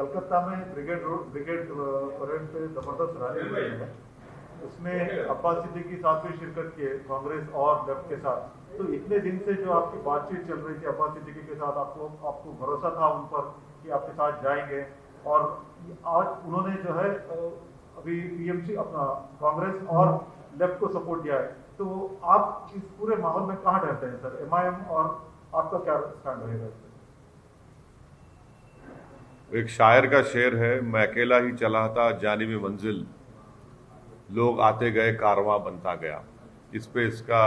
कलकत्ता में brigade parade पे जबरदस्त रैली हुई है, उसमें अब्बास सिद्दीकी साथ भी शिरकत किए कांग्रेस और लेफ्ट के साथ। तो इतने दिन से जो आपकी बातचीत चल रही थी अब्बास सिद्दीकी के साथ, आपको भरोसा था उन पर कि आपके साथ जाएंगे, और आज उन्होंने जो है अभी टीएमसी अपना कांग्रेस और लेफ्ट को सपोर्ट दिया है, तो आप इस पूरे माहौल में कहाँ रहते हैं सर? एमआईएम और आपका क्या स्टैंड रहेगा? एक शायर का शेर है, मैं अकेला ही चला था जानिब मंजिल, लोग आते गए कारवां बनता गया। इस पे इसका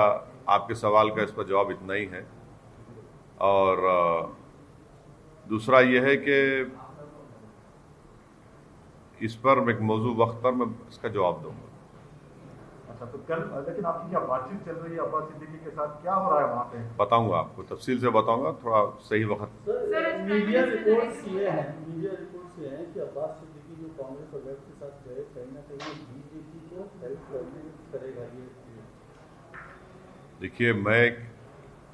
आपके सवाल का इस पर जवाब इतना ही है। और दूसरा यह है कि इस पर एक मौजू वक्त पर मैं इसका जवाब दूंगा। अच्छा, तो कल लेकिन आपकी क्या बातचीत चल रही है अब्बास सिद्दीकी के साथ, क्या हो रहा है वहाँ पे? बताऊंगा आपको, तफसील से बताऊंगा थोड़ा सही वक्त। मीडिया रिपोर्ट्स ये हैं कि अब्बास सिद्दीकी जो कांग्रेस और लेफ्ट के साथ गए, कहीं ना कहीं बीजेपी को हेल्प करेगा ये। देखिए, मैं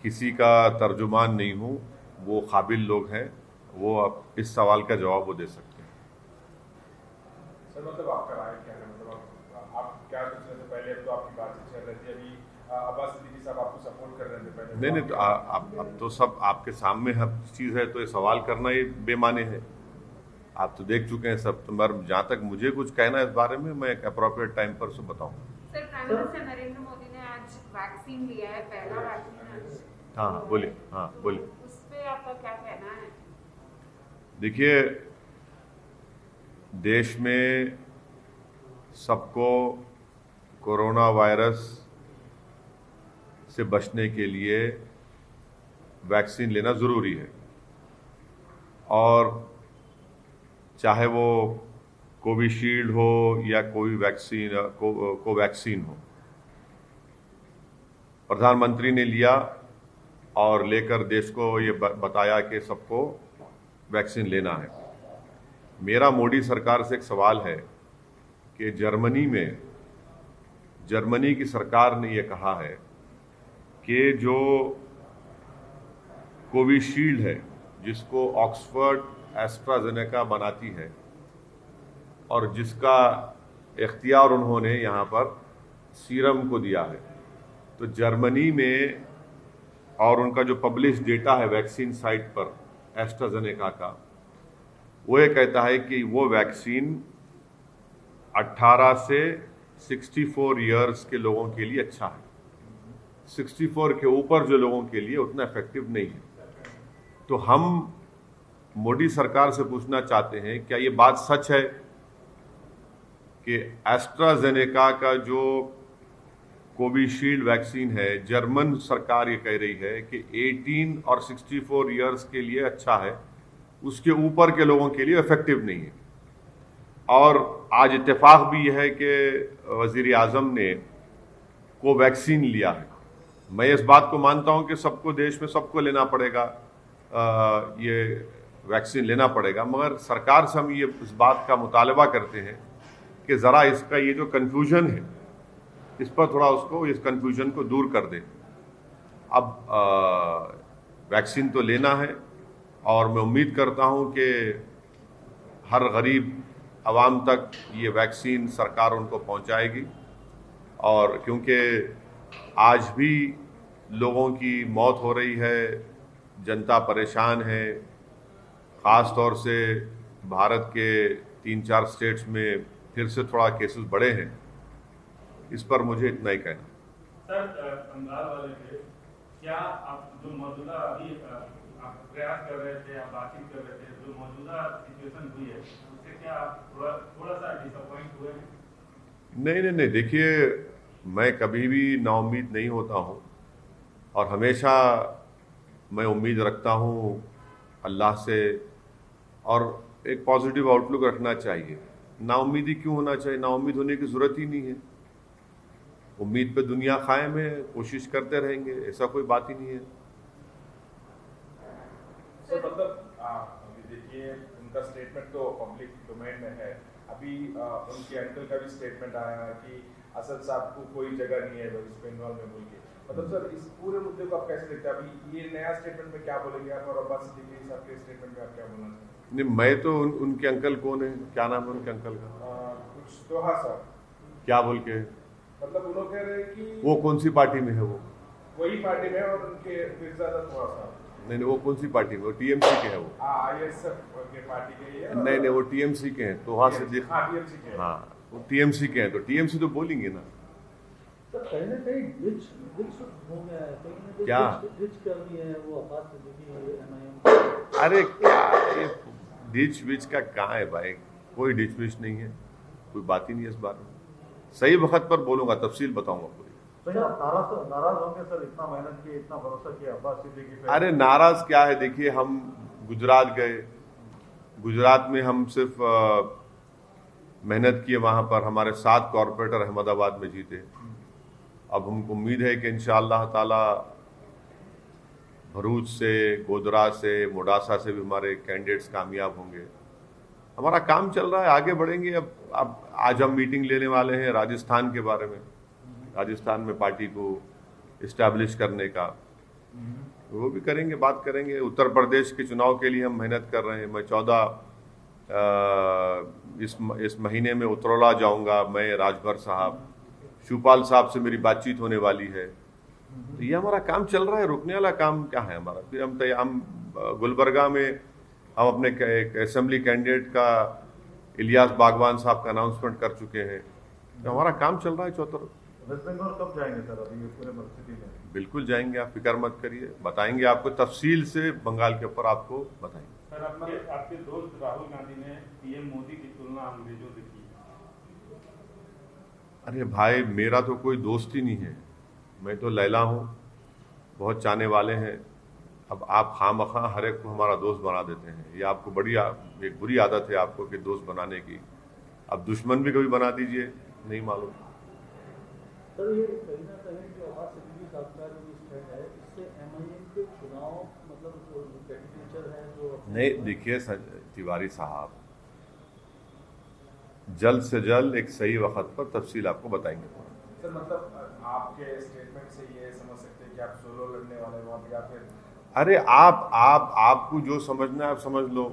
किसी का तर्जुमान नहीं हूँ, वो काबिल लोग हैं, वो अब इस सवाल का जवाब वो दे सकते हैं। सर मतलब आपका राय क्या है? मतलब आप क्या सोच रहे थे पहले? अब तो आपकी बातचीत चल रही थी, अभी अब्बास सिद्दीकी साहब आपको सपोर्ट कर रहे थे पहले। नहीं, तो अब तो सब आपके सामने हर चीज़ है, तो ये सवाल करना ये बेमाने है। आप तो देख चुके हैं सब। तो जहाँ तक मुझे कुछ कहना है इस बारे में, मैं एक अप्रोप्रिएट टाइम पर से बताऊंगा। Sir, prime minister Narendra Modi ने आज वैक्सीन लिया है, पहला वैक्सीन। हाँ बोलिए, हाँ बोलिए। उस पे आपका क्या कहना है? देखिए, देश में सबको कोरोना वायरस से बचने के लिए वैक्सीन लेना ज़रूरी है, और चाहे वो कोविशील्ड हो या कोई वैक्सीन कोवैक्सीन हो। प्रधानमंत्री ने लिया और लेकर देश को ये बताया कि सबको वैक्सीन लेना है। मेरा मोदी सरकार से एक सवाल है कि जर्मनी की सरकार ने ये कहा है कि जो कोविशील्ड है, जिसको ऑक्सफर्ड एस्ट्राजेनेका बनाती है, और जिसका इख्तियार उन्होंने यहाँ पर सीरम को दिया है, तो जर्मनी में, और उनका जो पब्लिश डेटा है वैक्सीन साइट पर एस्ट्राजेनेका का, वो ये कहता है कि वो वैक्सीन 18 से 64 ईयर्स के लोगों के लिए अच्छा है। 64 के ऊपर जो लोगों के लिए उतना इफेक्टिव नहीं है। तो हम मोदी सरकार से पूछना चाहते हैं, क्या ये बात सच है कि एस्ट्राजेनेका का जो कोविशील्ड वैक्सीन है, जर्मन सरकार ये कह रही है कि 18 और 64 ईयर्स के लिए अच्छा है, उसके ऊपर के लोगों के लिए इफेक्टिव नहीं है। और आज इत्तेफाक भी यह है कि वजीर आजम ने कोवैक्सीन लिया है। मैं इस बात को मानता हूं कि सबको, देश में सबको लेना पड़ेगा, ये वैक्सीन लेना पड़ेगा, मगर सरकार से हम ये इस बात का मुतालबा करते हैं कि ज़रा इसका ये जो कन्फ्यूजन है, इस पर थोड़ा उसको, इस कन्फ्यूजन को दूर कर दें। अब वैक्सीन तो लेना है, और मैं उम्मीद करता हूं कि हर गरीब आवाम तक ये वैक्सीन सरकार उनको पहुंचाएगी। और क्योंकि आज भी लोगों की मौत हो रही है, जनता परेशान है, ख़ास तौर से भारत के 3-4 स्टेट्स में फिर से थोड़ा केसेस बढ़े हैं। इस पर मुझे इतना ही कहना। सर, बंगाल वाले थे, क्या आप जो मौजूदा अभी आप प्रयास कर रहे थे, आप बातचीत कर रहे थे, जो मौजूदा सिचुएशन हुई है, उससे क्या आप थोड़ा सा डिसअपॉइंट हुए हैं? नहीं, देखिए, मैं कभी भी नाउम्मीद नहीं होता हूँ, और हमेशा मैं उम्मीद रखता हूँ अल्लाह से, और एक पॉजिटिव आउटलुक रखना चाहिए। नाउम्मीदी क्यों होना चाहिए? नाउम्मीद होने की ज़रूरत ही नहीं है। उम्मीद पे दुनिया कायम है, कोशिश करते रहेंगे, ऐसा कोई बात ही नहीं है। सर मतलब देखिए, उनका स्टेटमेंट तो पब्लिक डोमेन में है। अभी उनके अंकल का भी स्टेटमेंट आया है कि असद साहब को कोई जगह नहीं है वेस्ट बंगाल में बोल के। मतलब सर, इस पूरे मुद्दे को आप कैसे देखते हैं? अभी ये नया स्टेटमेंट में क्या बोलेंगे आप, और अब्बास सिद्दीकी साहब के स्टेटमेंट में आप क्या बोलना चाहते हैं? नहीं, मैं तो उनके अंकल कौन है, क्या नाम है उनके अंकल का, कुछ तो हाँ सर, क्या बोल के, मतलब वो लोग कह रहे हैं कि वो कौन सी पार्टी में है वो? वही पार्टी में और उनके मिर्जादा थोड़ा सा नहीं नहीं, वो कौन सी पार्टी में, वो टीएमसी के है वो। ISF के पार्टी के ही है। नहीं नहीं, वो टीएमसी के हैं, तो वहाँ से देख, TMC के हैं। हाँ वो टीएमसी के हैं, तो टीएमसी तो बोलेंगे ना। तो कहीं ना कहीं डिच हो गया है, कहीं ना कहीं क्या? डिच कर दी है वो अब्बास सिद्दीकी MIM। अरे क्या ये डिच विच का कहाँ है भाई, कोई डिच विच नहीं है, कोई बात ही नहीं है इस बारे में। सही वक्त पर बोलूंगा, तफसील बताऊंगा पूरी। सही, आप नाराज होंगे सर, इतना मेहनत किए, इतना भरोसा किया अब्बास सिद्दीकी पे। अरे नाराज क्या है, देखिए हम गुजरात गए, गुजरात में हम सिर्फ मेहनत किए, वहां पर हमारे 7 कॉरपोरेटर अहमदाबाद में जीते। अब हमको उम्मीद है कि इंशाअल्लाह ताला भरूच से, गोधरा से, मोडासा से भी हमारे कैंडिडेट्स कामयाब होंगे। हमारा काम चल रहा है, आगे बढ़ेंगे। अब आज हम मीटिंग लेने वाले हैं राजस्थान के बारे में, राजस्थान में पार्टी को इस्टेब्लिश करने का, वो भी करेंगे, बात करेंगे। उत्तर प्रदेश के चुनाव के लिए हम मेहनत कर रहे हैं। मैं 14 इस महीने में उतरौला जाऊंगा, मैं, राजभर साहब, शिवपाल साहब से मेरी बातचीत होने वाली है। तो ये हमारा काम चल रहा है, रुकने वाला काम क्या है हमारा। फिर हम गुलबर्गा में हम अपने एक असेंबली कैंडिडेट का, इलियास बागवान साहब का अनाउंसमेंट कर चुके हैं। तो हमारा काम चल रहा है। चौथर वेस्ट बंगाल कब जाएंगे सर, अभी ये पूरे परिस्थिति में? बिल्कुल जाएंगे, आप फिक्र मत करिए, बताएंगे आपको तफसील से, बंगाल के ऊपर आपको बताएंगे। सर आपके दोस्त राहुल गांधी ने पीएम मोदी की तुलना अंग्रेजों से की। अरे भाई, मेरा तो कोई दोस्त ही नहीं है, मैं तो लैला हूँ, बहुत चाहने वाले हैं। अब आप खामखा हर एक को हमारा दोस्त बना देते हैं, ये आपको एक बुरी आदत है आपको कि दोस्त बनाने की। अब दुश्मन भी कभी बना दीजिए, नहीं मालूम। सर ये कहीं ना कहीं जो अब्बास सिद्दीकी साहब का जो स्टैंड है, इससे MIM के चुनाव मतलब जो कैंडिडेचर है जो नहीं, देखिए तिवारी साहब, जल्द से जल्द एक सही वक्त पर तफसील आपको बताएंगे। सर मतलब आपके स्टेटमेंट से ये समझ सकते हैं कि आप सोलो लड़ने वाले हैं वहाँ पे, या फिर अरे आपको जो समझना है आप समझ लो,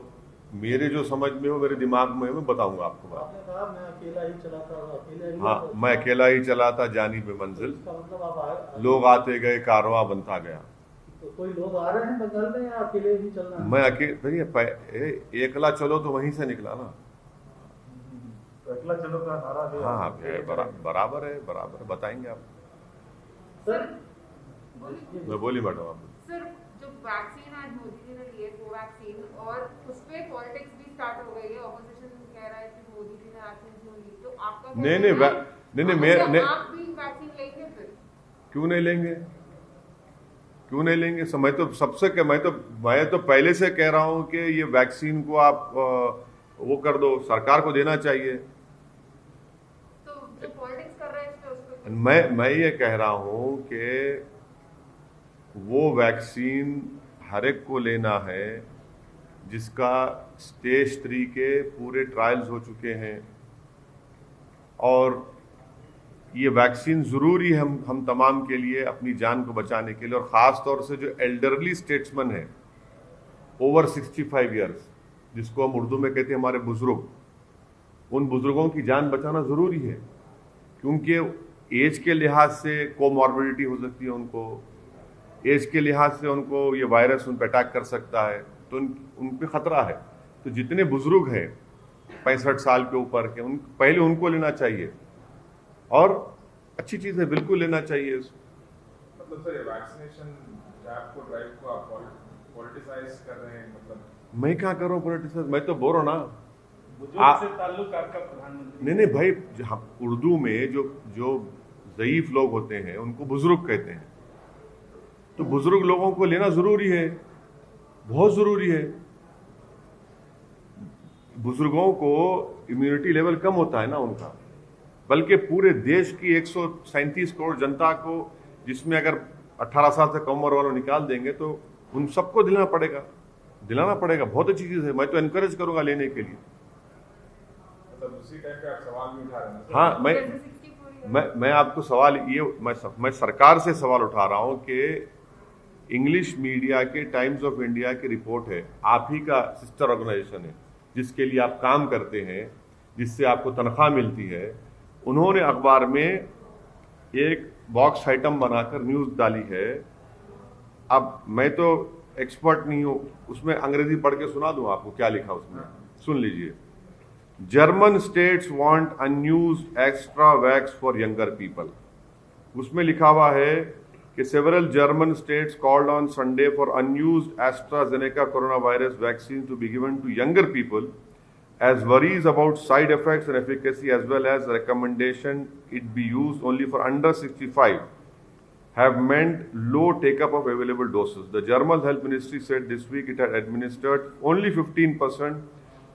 मेरे जो समझ में हो, मेरे दिमाग में है, मैं बताऊंगा आपको बात। आपने कहा मैं अकेला ही चलाता था, अकेले ही हाँ, मैं अकेला ही चलाता जानी पे मंजिल, इसका मतलब आप आए, लोग आते गए, कारवां बनता गया। तो कोई लोग आ रहे हैं बंगाल में या अकेले ही चलना है? मैं अकेले एकला चलो तो वहीं से निकला ना। तो अकेला चलो का नारा जो हाँ बराबर है, बराबर बताएंगे आप। सर मैं बोली मैडम आप। सर जो वैक्सीन आज मोदी जी ने लिए, कोवैक्सीन, और उस पे पॉलिटिक्स भी स्टार्ट हो गई है। ऑपोजिशन कह रहा है कि मोदी जी ने वैक्सीन क्यों ली, तो आपका नहीं आप भी वैक्सीन लेंगे फिर? क्यों नहीं लेंगे, क्यों नहीं लेंगे? मैं तो सबसे मैं तो पहले से कह रहा हूं कि ये वैक्सीन को आप वो कर दो, सरकार को देना चाहिए। तो जो पॉलिटिक्स कर रहे हैं इस पे, उस पे मैं ये कह रहा हूं कि वो वैक्सीन हर एक को लेना है जिसका स्टेज 3 के पूरे ट्रायल्स हो चुके हैं, और ये वैक्सीन ज़रूरी है हम तमाम के लिए, अपनी जान को बचाने के लिए। और ख़ास तौर से जो एल्डरली स्टेट्समैन है, ओवर 65 ईयर्स, जिसको हम उर्दू में कहते हैं हमारे बुजुर्ग, उन बुजुर्गों की जान बचाना ज़रूरी है, क्योंकि एज के लिहाज से कोमॉर्बिडिटी हो सकती है उनको, एज के लिहाज से उनको ये वायरस उन पर अटैक कर सकता है, तो उन पे ख़तरा है। तो जितने बुजुर्ग हैं 65 साल के ऊपर के, पहले उनको लेना चाहिए, और अच्छी चीज़ है, बिल्कुल लेना चाहिए। मतलब सर ये वैक्सीनेशन जैब को, ड्राइव को आप पॉलिटिसाइज कर रहे हैं, मतलब मैं क्या कर रहा हूँ पॉलिटिसाइज, मैं तो बोल रहा हूँ ना। बुजुर्ग से ताल्लुक आपका प्रधानमंत्री। नहीं भाई, उर्दू में जो ज़ईफ लोग होते हैं उनको बुजुर्ग कहते हैं, तो बुजुर्ग लोगों को लेना जरूरी है, बहुत जरूरी है। बुजुर्गों को इम्यूनिटी लेवल कम होता है ना उनका, बल्कि पूरे देश की 137 करोड़ जनता को, जिसमें अगर 18 साल से कम उम्र वालों निकाल देंगे तो उन सबको दिलाना पड़ेगा। बहुत अच्छी चीज़ है, मैं तो एनकरेज करूंगा लेने के लिए। मतलब उसी टाइप के आप सवाल भी उठा रहे हैं। हाँ, मैं आपको सवाल ये, मैं सरकार से सवाल उठा रहा हूं कि इंग्लिश मीडिया के टाइम्स ऑफ इंडिया की रिपोर्ट है, आप ही का सिस्टर ऑर्गेनाइजेशन है, जिसके लिए आप काम करते हैं, जिससे आपको तनख्वाह मिलती है, उन्होंने अखबार में एक बॉक्स आइटम बनाकर न्यूज़ डाली है। अब मैं तो एक्सपर्ट नहीं हूं, उसमें अंग्रेजी पढ़ के सुना दूं आपको क्या लिखा उसमें, सुन लीजिए। German states want unused extra wax for younger people. उसमें लिखा हुआ है कि several German states called on Sunday for unused AstraZeneca coronavirus vaccine to be given to younger people, as worries about side effects and efficacy as well as recommendation it be used only for under 65 have meant low take-up of available doses. The German Health Ministry said this week it had administered only 15%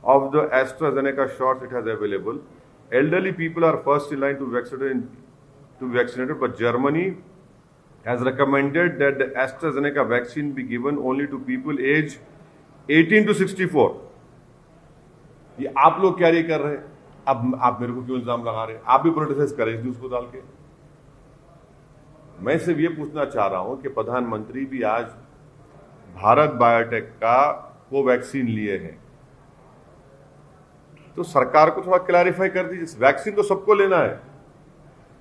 of the AstraZeneca shots it has available. Elderly people are first in line to be vaccinated, but Germany has recommended that the AstraZeneca vaccine be given only to people aged 18 to 64. ये आप लोग क्या कर रहे हैं? अब आप मेरे को क्यों इल्जाम लगा रहे हैं? आप भी पॉलिटिसाइज करें इस न्यूज को डाल के। मैं सिर्फ ये पूछना चाह रहा हूं कि प्रधानमंत्री भी आज भारत बायोटेक का कोवैक्सीन लिए हैं, तो सरकार को थोड़ा क्लैरिफाई कर दीजिए। वैक्सीन तो सबको लेना है,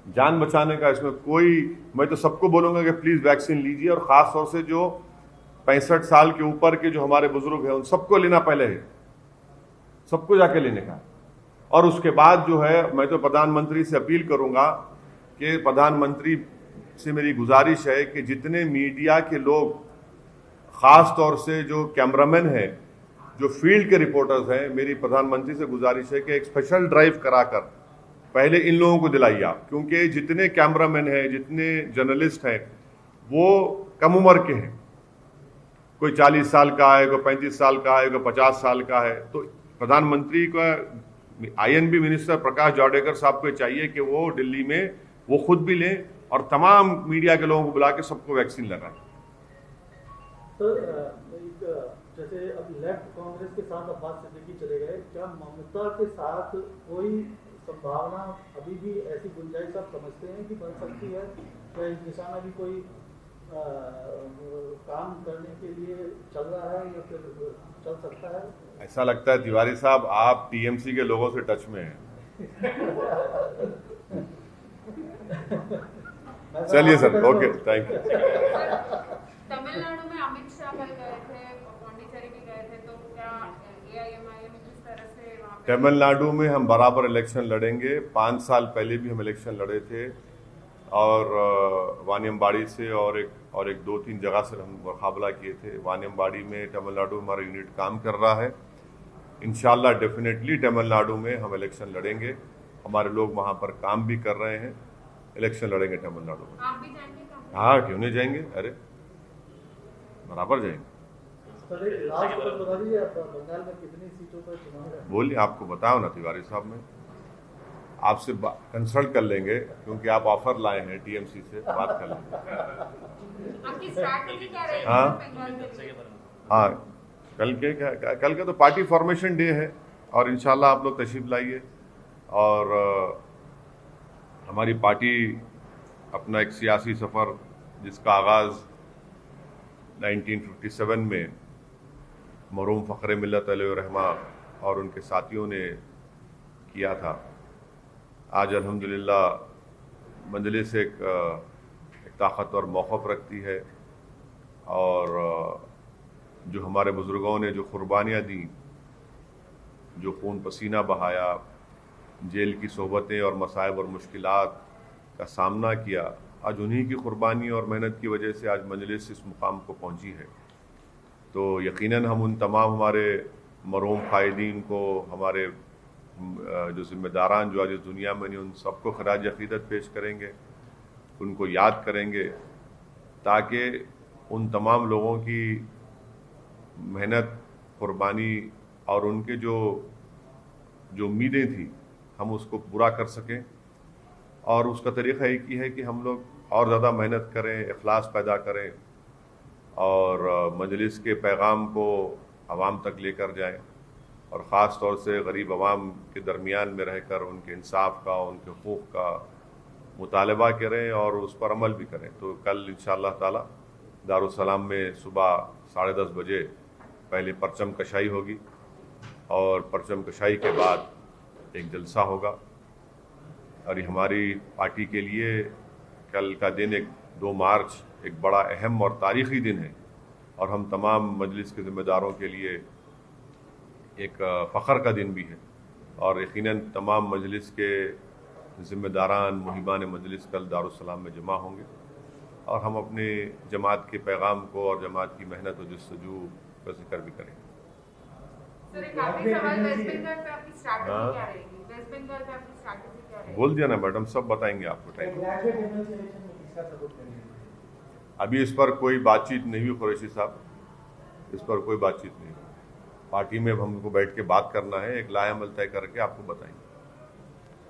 जान बचाने का, इसमें कोई, मैं तो सबको बोलूंगा कि प्लीज वैक्सीन लीजिए, और खास तौर से जो 65 साल के ऊपर के जो हमारे बुजुर्ग हैं उन सबको लेना पहले है, सबको जाके लेने का। और उसके बाद जो है मैं तो प्रधानमंत्री से अपील करूंगा कि प्रधानमंत्री से मेरी गुजारिश है कि जितने मीडिया के लोग, खास तौर से जो कैमरामैन हैं, जो फील्ड के रिपोर्टर्स हैं, मेरी प्रधानमंत्री से गुजारिश है कि एक स्पेशल ड्राइव कराकर पहले इन लोगों को दिलाइए आप, क्योंकि जितने कैमरामैन हैं, जितने जर्नलिस्ट हैं, वो कम उम्र के हैं। कोई 40 साल का है, कोई 35 साल का है, कोई 50 साल का है। तो प्रधानमंत्री का INB मिनिस्टर प्रकाश जावड़ेकर साहब को चाहिए कि वो दिल्ली में वो खुद भी लें और तमाम मीडिया के लोगों को बुला के सबको वैक्सीन लगाएं। सर, जैसे अब लेफ्ट कांग्रेस के साथ अब्बास सिद्दीकी चले गए, क्या ममता के साथ कोई संभावना अभी भी ऐसी गुंजाइश आप समझते हैं कि बन सकती है? क्या इस दिशा में भी कोई काम करने के लिए चल रहा है या फिर चल सकता है? ऐसा लगता है तिवारी साहब आप TMC के लोगों से टच में हैं। चलिए sir, okay, thank you. Tamil Nadu में अमित शाह कल गए थे, पौंडीचेरी भी गए थे, तो क्या AIMIM किस तरह से वहाँ पे? तमिलनाडु में हम बराबर इलेक्शन लड़ेंगे। 5 साल पहले भी हम इलेक्शन लड़े थे, और वानियमबाड़ी से और एक 2-3 जगह से हम मुकाबला किए थे। वानियमबाड़ी में तमिलनाडु में हमारा यूनिट काम कर रहा है। इंशाल्लाह डेफिनेटली तमिलनाडु में हम इलेक्शन लड़ेंगे। हमारे लोग वहाँ पर काम भी कर रहे हैं, इलेक्शन लड़ेंगे तमिलनाडु में। आप भी जाएंगे? हाँ, क्यों नहीं जाएंगे, अरे बराबर जाएंगे। बंगाल में कितनी सीटों पर चुनाव है? बोलिए, आपको बताओ ना तिवारी साहब, में आपसे कंसल्ट कर लेंगे, क्योंकि आप ऑफर लाए हैं TMC से, बात कर लेंगे। आपकी स्ट्रैटेजी क्या रहेगी बंगाल में? हाँ, कल का तो पार्टी फॉर्मेशन डे है, और इंशाल्लाह आप लोग तशरीफ लाइए। और हमारी पार्टी अपना एक सियासी सफ़र, जिसका आगाज़ 1957 में मरहूम फ़ख्र मिल्लत अलैहिर्रहमा और उनके साथियों ने किया था, आज अल्हम्दुलिल्लाह मजलिस एक ताकतवर मौक़िफ़ रखती है। और जो हमारे बुज़ुर्गों ने जो कुर्बानियाँ दी, जो खून पसीना बहाया, जेल की सोहबतें और मसाइब और मुश्किलात का सामना किया, आज उन्हीं की कुर्बानी और मेहनत की वजह से आज मजलिस इस मुकाम को पहुंची है। तो यकीनन हम उन तमाम हमारे मरहूम क़ायदीन को, हमारे जो ज़िम्मेदारान जो आज इस दुनिया में नहीं, उन सबको खराज अक़ीदत पेश करेंगे, उनको याद करेंगे, ताकि उन तमाम लोगों की मेहनत, कुर्बानी और उनके जो उम्मीदें थी, हम उसको पूरा कर सकें। और उसका तरीक़ा एक ही है कि हम लोग और ज़्यादा मेहनत करें, इखलास पैदा करें, और मजलिस के पैगाम को आवाम तक लेकर जाएं, और ख़ास तौर से गरीब आवाम के दरमियान में रहकर उनके इंसाफ का, उनके हुकूक़ का मुतालबा करें और उस पर अमल भी करें। तो कल इंशाअल्लाह ताला दारुस्सलाम में सुबह 10:30 बजे पहले परचम कशाई होगी और परचम कशाई के बाद एक जलसा होगा। और ये हमारी पार्टी के लिए कल का दिन 2 मार्च एक बड़ा अहम और तारीख़ी दिन है और हम तमाम मजलिस के ज़िम्मेदारों के लिए एक फ़ख्र का दिन भी है। और यकीनन तमाम मजलिस के ज़िम्मेदारान मुहिबान मजलिस कल दारुस्सलाम में जमा होंगे और हम अपने जमात के पैगाम को और जमात की मेहनत और जस्तजू का जिक्र भी करेंगे। सर, एक आखिरी सवाल, वेस्ट बंगाल पे आपकी स्ट्रैटेजी क्या रहेगी? वेस्ट बंगाल पे आपकी स्ट्रैटेजी क्या रहेगी? बोल दिया ना मैडम, सब बताएंगे आपको टाइम। अभी इस पर कोई बातचीत नहीं हुई कुरैशी साहब, इस पर कोई बातचीत नहीं हुई। पार्टी में हमको बैठ के बात करना है, एक लाएअमल तय करके आपको बताएंगे।